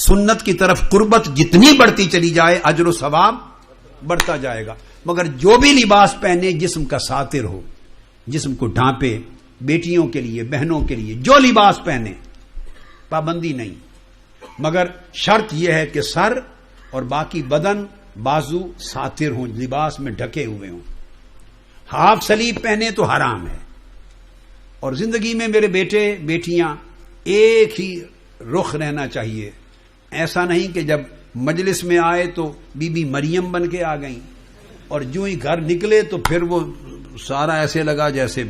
سنت کی طرف قربت جتنی بڑھتی چلی جائے اجر و ثواب بڑھتا جائے گا. مگر جو بھی لباس پہنے جسم کا ساتر ہو، جسم کو ڈھانپے، بیٹیوں کے لیے، بہنوں کے لیے جو لباس پہنے، پابندی نہیں، مگر شرط یہ ہے کہ سر اور باقی بدن، بازو ساتر ہوں، لباس میں ڈھکے ہوئے ہوں. ہاف سلیب پہنے تو حرام ہے. اور زندگی میں میرے بیٹے بیٹیاں ایک ہی رخ رہنا چاہیے. ایسا نہیں کہ جب مجلس میں آئے تو بی بی مریم بن کے آ گئیں اور جو ہی گھر نکلے تو پھر وہ سارا ایسے لگا جیسے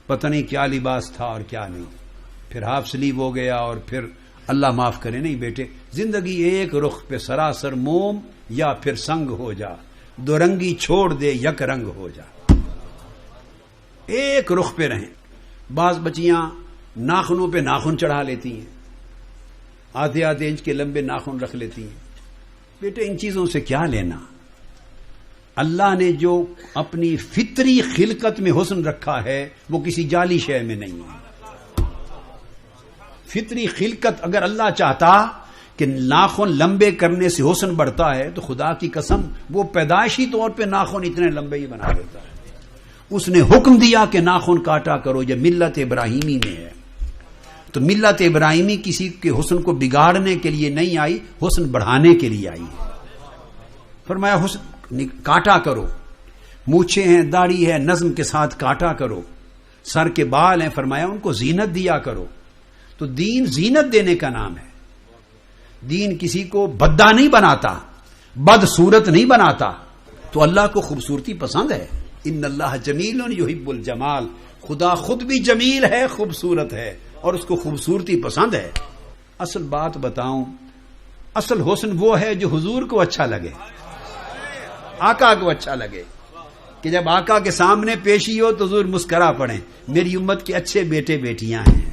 پتہ نہیں کیا لباس تھا اور کیا نہیں، پھر ہاف سلیو ہو گیا اور پھر اللہ معاف کرے. نہیں بیٹے، زندگی ایک رخ پہ سراسر موم یا پھر سنگ ہو جا، دو رنگی چھوڑ دے یک رنگ ہو جا. ایک رخ پہ رہیں. بعض بچیاں ناخنوں پہ ناخن چڑھا لیتی ہیں، آدھے آدھے انچ کے لمبے ناخن رکھ لیتی ہیں. بیٹے ان چیزوں سے کیا لینا؟ اللہ نے جو اپنی فطری خلقت میں حسن رکھا ہے وہ کسی جعلی شے میں نہیں ہے. فطری خلقت اگر اللہ چاہتا کہ ناخن لمبے کرنے سے حسن بڑھتا ہے تو خدا کی قسم وہ پیدائشی طور پہ ناخن اتنے لمبے ہی بنا دیتا ہے. اس نے حکم دیا کہ ناخن کاٹا کرو، جب ملت ابراہیمی میں ہے. تو ملت ابراہیمی کسی کے حسن کو بگاڑنے کے لیے نہیں آئی، حسن بڑھانے کے لیے آئی. فرمایا حسن کاٹا کرو، مونچھیں ہیں، داڑھی ہے، نظم کے ساتھ کاٹا کرو، سر کے بال ہیں، فرمایا ان کو زینت دیا کرو. تو دین زینت دینے کا نام ہے. دین کسی کو بددا نہیں بناتا، بد صورت نہیں بناتا. تو اللہ کو خوبصورتی پسند ہے. ان اللہ جمیل یحب الجمال، خدا خود بھی جمیل ہے، خوبصورت ہے اور اس کو خوبصورتی پسند ہے. اصل بات بتاؤں، اصل حسن وہ ہے جو حضور کو اچھا لگے، آقا کو اچھا لگے. کہ جب آقا کے سامنے پیشی ہو تو حضور مسکرا پڑیں، میری امت کے اچھے بیٹے بیٹیاں ہیں.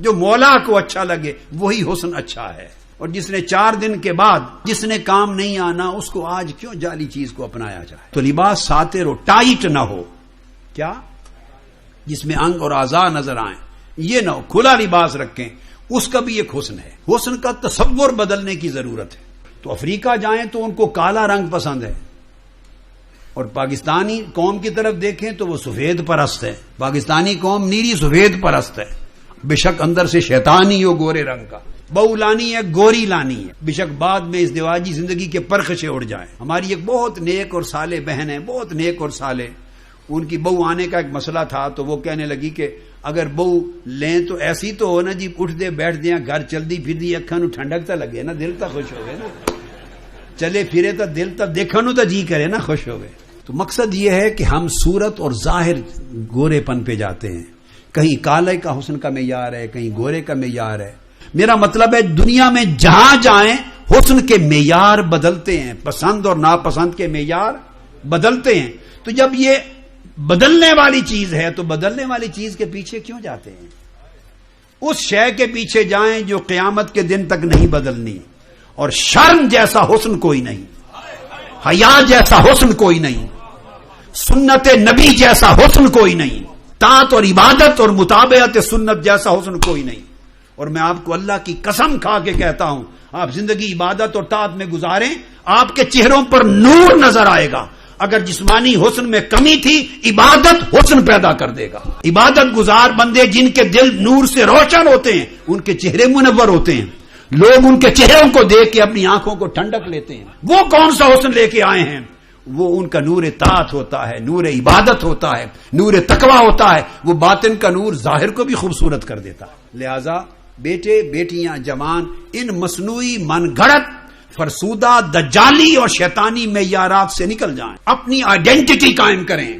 جو مولا کو اچھا لگے وہی حسن اچھا ہے. اور جس نے 4 دن کے بعد جس نے کام نہیں آنا اس کو آج کیوں جعلی چیز کو اپنایا جائے. تو لباس ساتر ہو، ٹائٹ نہ ہو، کیا جس میں انگ اور اعضاء نظر آئیں، یہ نہ ہو. کھلا لباس رکھیں، اس کا بھی ایک حسن ہے. حسن کا تصور بدلنے کی ضرورت ہے. تو افریقہ جائیں تو ان کو کالا رنگ پسند ہے، اور پاکستانی قوم کی طرف دیکھیں تو وہ سفید پرست ہے. پاکستانی قوم نیری سفید پرست ہے، بے شک اندر سے شیطانی ہو گورے رنگ کا. بہو لانی ہے، گوری لانی ہے، بے شک بعد میں اس دیواجی زندگی کے پرخشے اڑ جائیں. ہماری ایک بہت نیک اور صالح بہن ہے، بہت نیک اور صالح. ان کی بہو آنے کا ایک مسئلہ تھا تو وہ کہنے لگی کہ اگر بہو لیں تو ایسی تو ہو نا جی اٹھ دے بیٹھ دیا گھر چل دی پھر دی اکھاں نو ٹھنڈک تا لگے نا، دل تا خوش ہو گئے نا، چلے پھرے تا دل تا دیکھا نو تا جی کرے نا، خوش ہو گئے. تو مقصد یہ ہے کہ ہم صورت اور ظاہر گورے پن پہ جاتے ہیں. کہیں کالے کا حسن کا معیار ہے، کہیں گورے کا معیار ہے. میرا مطلب ہے دنیا میں جہاں جائیں حسن کے معیار بدلتے ہیں، پسند اور ناپسند کے معیار بدلتے ہیں. تو جب یہ بدلنے والی چیز ہے تو بدلنے والی چیز کے پیچھے کیوں جاتے ہیں؟ اس شے کے پیچھے جائیں جو قیامت کے دن تک نہیں بدلنی. اور شرم جیسا حسن کوئی نہیں، حیا جیسا حسن کوئی نہیں، سنت نبی جیسا حسن کوئی نہیں، طاعت اور عبادت اور مطابعت سنت جیسا حسن کوئی نہیں. اور میں آپ کو اللہ کی قسم کھا کے کہتا ہوں، آپ زندگی عبادت اور طاعت میں گزاریں، آپ کے چہروں پر نور نظر آئے گا. اگر جسمانی حسن میں کمی تھی، عبادت حسن پیدا کر دے گا. عبادت گزار بندے جن کے دل نور سے روشن ہوتے ہیں ان کے چہرے منور ہوتے ہیں. لوگ ان کے چہروں کو دیکھ کے اپنی آنکھوں کو ٹھنڈک لیتے ہیں. وہ کون سا حسن لے کے آئے ہیں؟ وہ ان کا نور طاعت ہوتا ہے، نور عبادت ہوتا ہے، نور تقویٰ ہوتا ہے. وہ باطن کا نور ظاہر کو بھی خوبصورت کر دیتا ہے. لہذا بیٹے بیٹیاں جوان ان مصنوعی من گھڑت فرسودہ دجالی اور شیطانی معیارات سے نکل جائیں. اپنی آئیڈینٹی قائم کریں،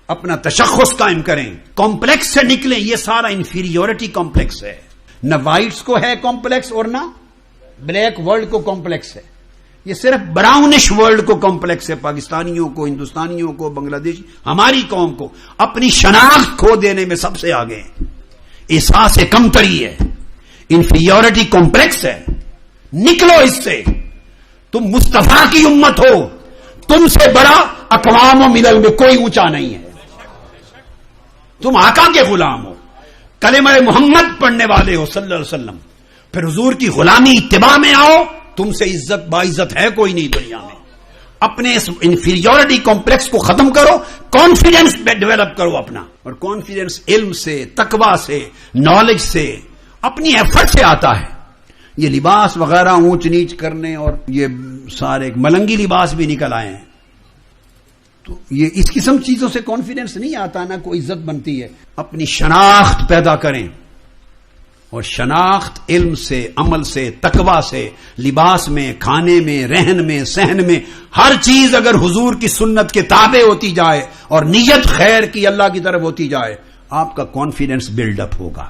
اپنا تشخص قائم کریں، کمپلیکس سے نکلیں. یہ سارا انفیریورٹی کمپلیکس ہے. نہ وائٹس کو ہے کمپلیکس اور نہ بلیک ورلڈ کو کمپلیکس ہے. یہ صرف براؤنش ورلڈ کو کمپلیکس ہے. پاکستانیوں کو، ہندوستانیوں کو، بنگلہ دیش، ہماری قوم کو اپنی شناخت کھو دینے میں سب سے آگے ہیں. احساس کمتری ہے، انفیریورٹی کمپلیکس ہے. نکلو اس سے. تم مصطفیٰ کی امت ہو، تم سے بڑا اقوام و ملل میں کوئی اونچا نہیں ہے. تم آقا کے غلام ہو، کلمہ محمد پڑھنے والے ہو صلی اللہ علیہ وسلم. پھر حضور کی غلامی اتباع میں آؤ. تم سے عزت باعزت ہے کوئی نہیں دنیا میں. اپنے اس انفیریورٹی کمپلیکس کو ختم کرو, کانفیڈنس ڈیولپ کرو اپنا. اور کانفیڈنس علم سے, تقوی سے, نالج سے, اپنی ایفرٹ سے آتا ہے. یہ لباس وغیرہ اونچ نیچ کرنے اور یہ سارے ملنگی لباس بھی نکل آئے ہیں, تو یہ اس قسم چیزوں سے کانفیڈنس نہیں آتا, نہ کوئی عزت بنتی ہے. اپنی شناخت پیدا کریں, اور شناخت علم سے, عمل سے, تقوی سے, لباس میں, کھانے میں, رہن میں, سہن میں, ہر چیز اگر حضور کی سنت کے تابع ہوتی جائے اور نیت خیر کی اللہ کی طرف ہوتی جائے, آپ کا کانفیڈنس بلڈ اپ ہوگا.